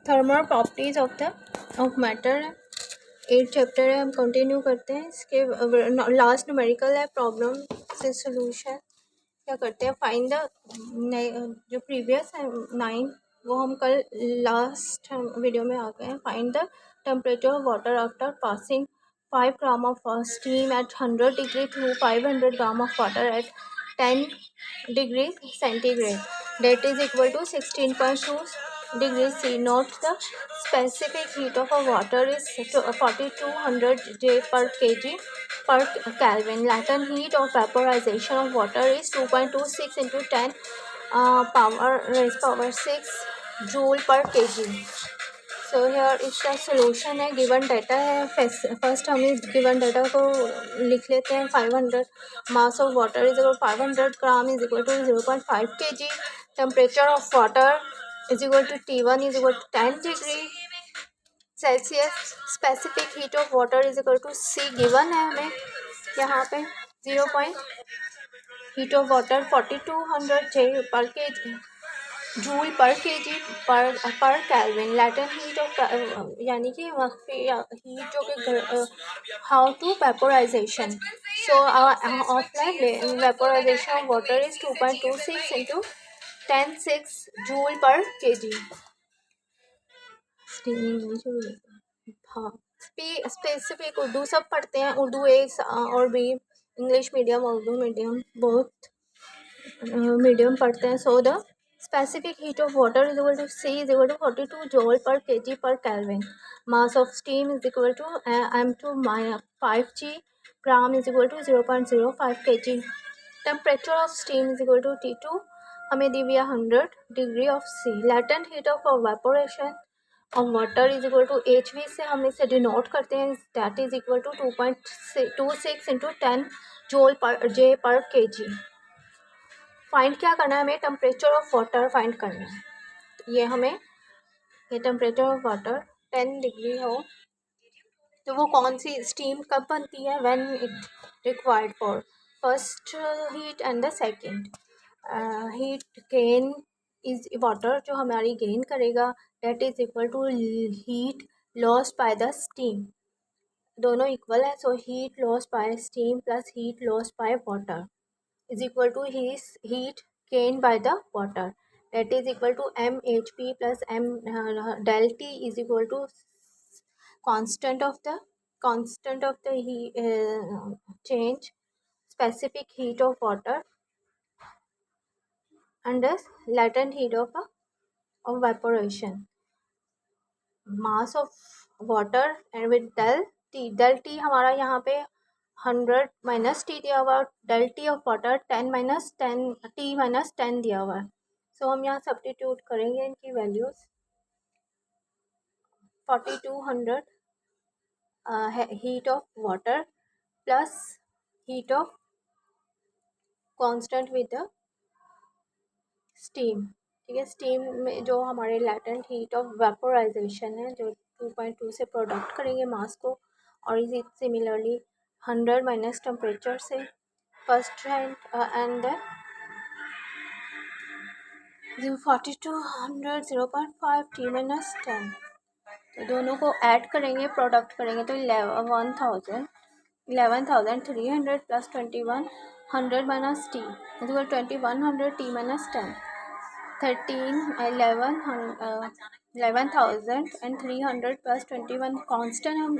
Thermal properties of matter है, 8 chapter है। हम कंटिन्यू करते हैं। इसके लास्ट न्यूमेरिकल है, प्रॉब्लम से सोल्यूशन। क्या करते हैं, फाइंड द जो प्रीवियस है 9 वो हम कल लास्ट वीडियो में आ गए हैं। Find the temperature of water after passing 5 gram of steam eight 100 degree through 500 gram of water at 10 degree centigrade, that is equal to 16.2 degrees C. Note the specific heat of a water is 4200 J per kg per Kelvin. Latent heat of vaporization of water is 2.26 into 10 power raised power 6 joule per kg. So here इसका solution है, given data है। First हम इस given data को लिख लेते हैं। 500 mass of water is equal 500 gram is equal to 0.5 kg। Temperature of water is equal to T1 is equal to 10 degree Celsius. Specific heat of water is equal to C given है हमें यहाँ पे। 0 heat of water 4200 J per kg joule per KG per kelvin. Latent heat of यानी कि heat जो कि how to vaporization. So offline vaporization of water is 2.26 into 10 6 joule per KG. हाँ, specific Urdu सब पढ़ते हैं, उर्दू ए और B, English medium Urdu medium बहुत मीडियम पढ़ते हैं। So the specific heat of water is equal to C is equal to 42 joule per kg per Kelvin. Mass of steam is equal to M2 minus 5g gram is equal to 0.05 kg. Temperature of steam is equal to T2 हमें दी हुई है 100 degree of C. Latent heat of evaporation of water is equal to HV से हम इसे denote करते हैं, that is equal to 2.26 into 10 joule per J per kg. Find क्या करना है हमें, टेम्परेचर ऑफ वाटर फाइंड करना है। तो ये हमें ये टेम्परेचर ऑफ वाटर 10 डिग्री हो तो वो कौन सी स्टीम कब बनती है, when it required for first heat and the second heat. Gain is water जो हमारी गेन करेगा, that is equal to heat lost by the steam. दोनों इक्वल है, so heat lost by steam plus heat lost by water is equal to his heat gained by the water, that is equal to mHp plus m del T is equal to constant of the heat change, specific heat of water and the latent heat of evaporation. Mass of water and with del T हमारा यहाँ पे 100 minus T दिया हुआ, del T of water 10 minus 10 T minus 10 दिया हुआ है। सो हम यहाँ सब्स्टिट्यूट करेंगे इनकी values. 4200 heat of water plus heat of constant with the steam. ठीक है, स्टीम में जो हमारे लैटेंट हीट ऑफ वेपोराइजेशन है जो 2.2 से प्रोडक्ट करेंगे मास को, और इसी सिमिलरली 100 माइनस टेम्परेचर से फर्स्ट एंड 4200 0.5 टी माइनस 10, तो दोनों को ऐड करेंगे प्रोडक्ट करेंगे तो 11,300 plus 2100 minus T is equal 2100 T minus 10 11,300 plus 21 constant. हम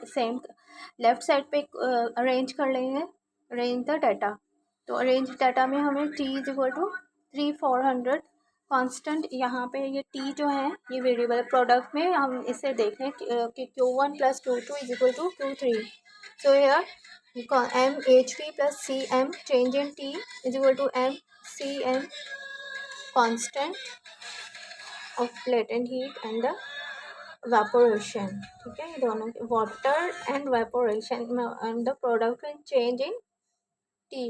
सेम लेफ्ट साइड पे अरेंज कर लेंगे, अरेंज द डाटा। तो अरेंज डाटा में हमें T is equal to 3400 constant. यहाँ पे ये टी जो है ये वेरिएबल प्रोडक्ट में हम इसे देख लें कि Q1 plus Q2 is equal to Q3। So here mHp plus Cm change in T is equal to mCm constant of latent heat and the evaporation। ठीक है, ये दोनों water and evaporation and the product can change in T.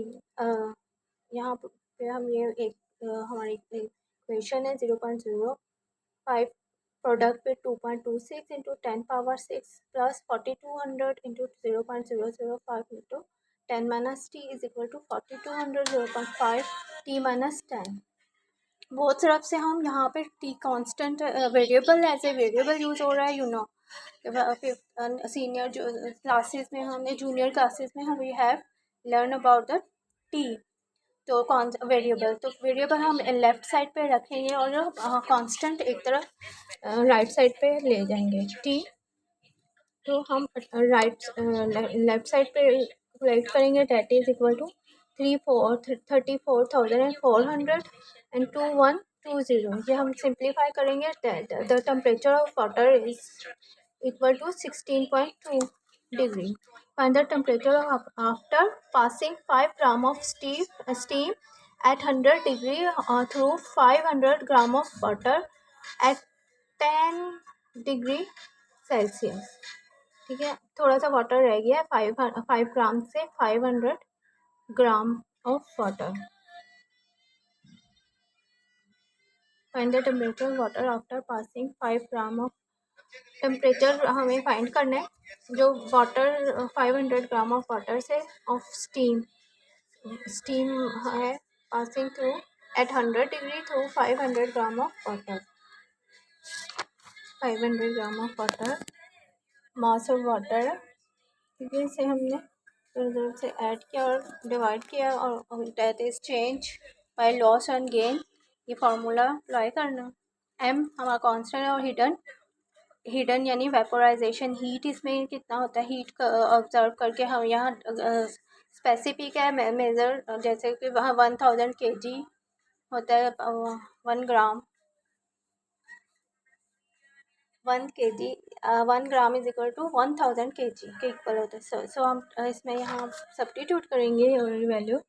यहाँ पे हम ये एक हमारी इक्वेशन है 0.05 प्रोडक्ट पे 2.26 into 10 power 6 plus 4200 into 0.005 into 10 minus T is equal to 4200 0.5 T minus 10। बहुत तरफ से हम यहाँ पे T constant variable as a variable use हो रहा है, यू नो। सीनियर जो क्लासेस में हमने, जूनियर क्लासेस में हम we have learn about the T. तो कौन वेरिएबल, तो वेरिएबल हम लेफ़्ट साइड पे रखेंगे और कांस्टेंट एक तरफ राइट साइड पे ले जाएंगे टी। तो हम राइट लेफ्ट साइड पे राइट करेंगे, that is equal to 34,400 and 2120। ये हम सिंप्लीफाई करेंगे, the temperature of water is equal to 16.2 degree. Find the temperature after passing 5 gram of steam at 100 degree through 500 gram of water at 10 degree Celsius. ठीक है, थोड़ा सा water रह गया है, 5 ग्राम से 500 gram of water. Find the temperature water after passing 5 gram of, temperature हमें find करना है जो वाटर 500 ग्राम ऑफ वाटर से ऑफ स्टीम है passing through at 100 degree through 500 gram of water. 500 gram of water mass of water. ठीक है, इसे हमने रिजल्ट से ऐड किया और डिवाइड किया और that is change by loss and gain. ये फार्मूला अप्लाई करना। एम हमारा कांस्टेंट है और हिडन यानी वेपोराइजेशन हीट, इसमें कितना होता है हीट ऑब्जर्व करके हम यहाँ स्पेसिफिक है मेज़र, जैसे कि वहाँ 1000 kg होता है, 1 gram 1 gram is equal to 1000 kg के इक्वल होता है। सो हम इसमें यहाँ सब्स्टिट्यूट करेंगे और वैल्यू